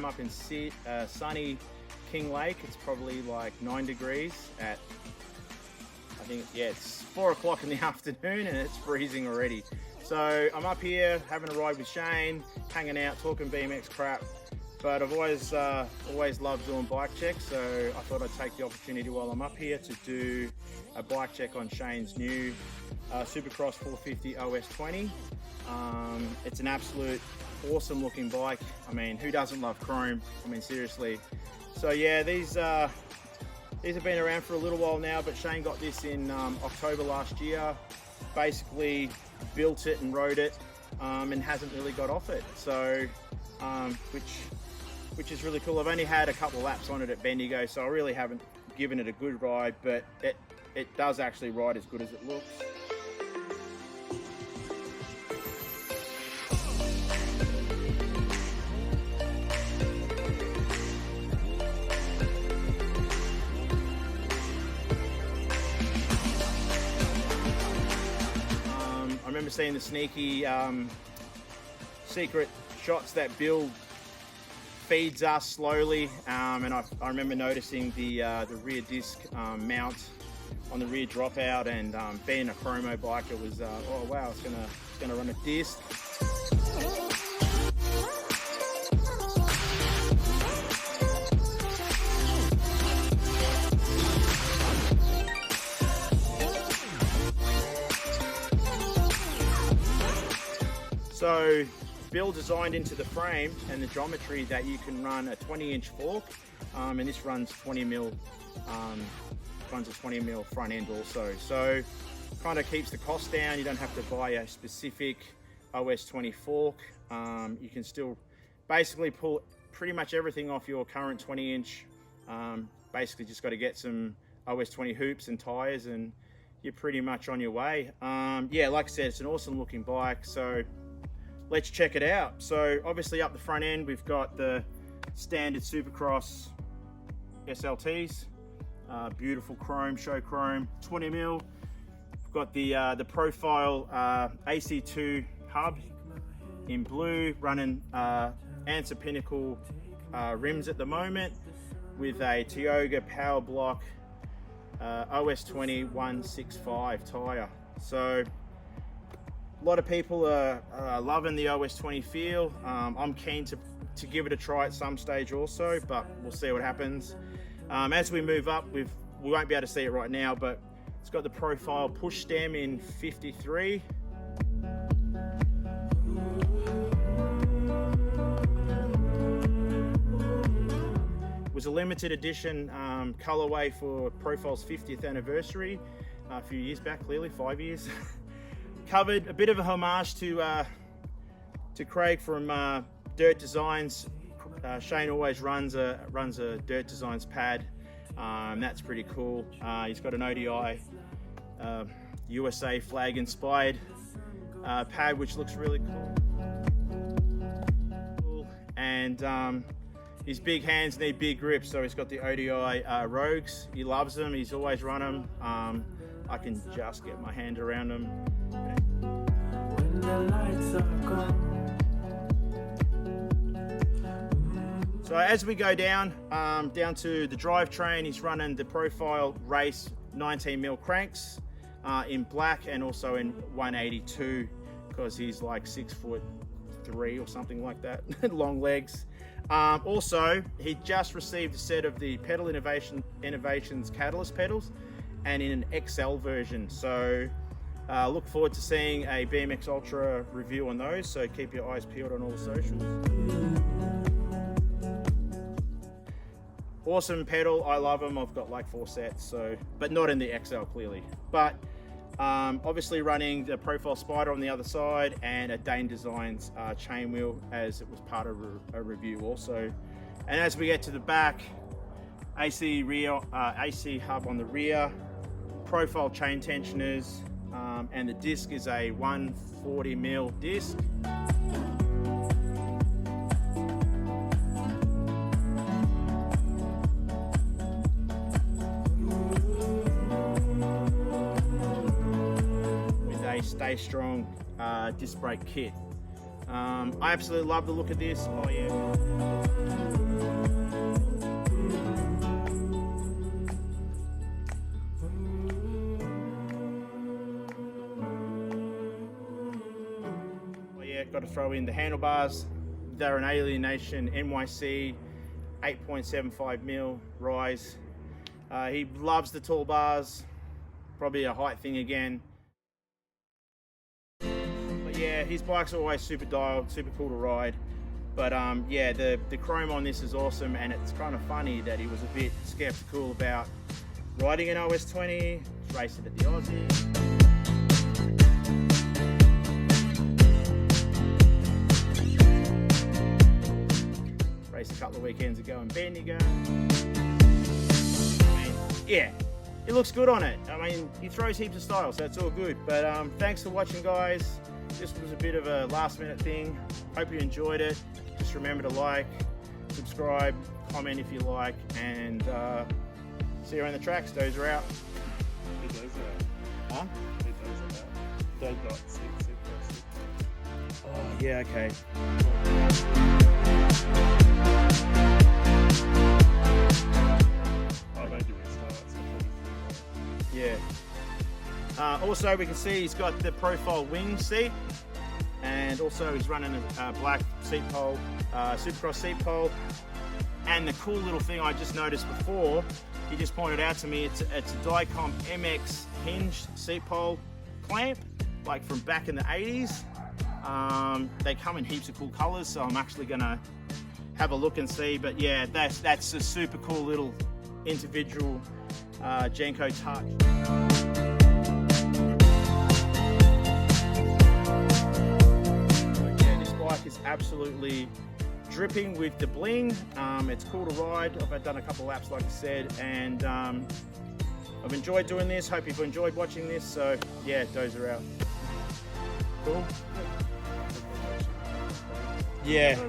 I'm up in sunny King Lake. It's probably like 9 degrees at, I think, yeah, it's 4 o'clock in the afternoon and it's freezing already. So I'm up here having a ride with Shane, hanging out, talking BMX crap. But I've always loved doing bike checks, so I thought I'd take the opportunity while I'm up here to do a bike check on Shane's new Supercross 450 OS20. It's an absolute awesome looking bike. I mean, who doesn't love chrome? I mean, seriously. So yeah, these have been around for a little while now, but Shane got this in October last year. Basically built it and rode it, and hasn't really got off it. So, which is really cool. I've only had a couple of laps on it at Bendigo, so I really haven't given it a good ride, but it does actually ride as good as it looks. I remember seeing the sneaky secret shots that Bill feeds us slowly, and I remember noticing the rear disc mount on the rear dropout, and being a chromo bike, it was oh wow, it's gonna run a disc. So Bill designed into the frame and the geometry that you can run a 20-inch fork, and this runs 20 mil, runs a 20 mil front end also. So kind of keeps the cost down. You don't have to buy a specific OS20 fork. You can still basically pull pretty much everything off your current 20-inch. Basically just got to get some OS20 hoops and tires and you're pretty much on your way. Yeah, like I said, it's an awesome looking bike. So let's check it out. So obviously up the front end, we've got the standard Supercross SLTs, beautiful chrome, show chrome, 20 mil. We've got the profile AC2 hub in blue, running Answer Pinnacle rims at the moment with a Tioga Power Block OS20 165 tire. So a lot of people are loving the OS20 feel. I'm keen to give it a try at some stage also, but we'll see what happens. As we move up, we won't be able to see it right now, but it's got the profile push stem in 53. It was a limited edition colorway for Profile's 50th anniversary a few years back, clearly 5 years. Covered a bit of a homage to Craig from Dirt Designs. Shane always runs a Dirt Designs pad. That's pretty cool. He's got an ODI USA flag inspired pad, which looks really cool. And his big hands need big grips, so he's got the ODI Rogues. He loves them. He's always run them. I can just get my hand around them. When the lights are gone. So as we go down to the drivetrain, he's running the Profile Race 19 mil cranks in black and also in 182 because he's like 6'3" or something like that, long legs. Also, he just received a set of the Pedal Innovations Catalyst pedals and in an XL version. So look forward to seeing a BMX Ultra review on those. So keep your eyes peeled on all the socials. Awesome pedal, I love them. I've got like 4 sets, so, but not in the XL clearly. But obviously running the Profile Spider on the other side and a Dane Designs chain wheel as it was part of a review also. And as we get to the back, AC hub on the rear, Profile chain tensioners, and the disc is a 140 mil disc. Stay Strong disc brake kit. I absolutely love the look of this. Oh yeah. got to throw in the handlebars. They're an Alienation NYC 8.75 mil rise. He loves the tall bars, probably a height thing again. But yeah, his bike's always super dialed, super cool to ride. But yeah, the chrome on this is awesome, and it's kind of funny that he was a bit skeptical about riding an OS20, raced it at the Aussie. Raced a couple of weekends ago in Bendigo. I mean, yeah, it looks good on it. I mean, he throws heaps of style, so it's all good. But thanks for watching, guys. This was a bit of a last minute thing. Hope you enjoyed it. Just remember to like, subscribe, comment if you like, and see you on the tracks. Those are out. Those are out. Huh? Those are out. 6. Oh, yeah, okay. I made you restart. Yeah. Also, we can see he's got the profile wing seat, and also he's running a black seat pole, Supercross seat pole. And the cool little thing I just noticed before, he just pointed out to me, it's a Dicom MX hinged seat pole clamp, like from back in the 80s. They come in heaps of cool colors, so I'm actually gonna have a look and see. But yeah, that's a super cool little individual Jenko touch. Is absolutely dripping with the bling. It's cool to ride. I've done a couple laps, like I said, and I've enjoyed doing this. Hope you've enjoyed watching this. So yeah, those are out. Cool. Yeah.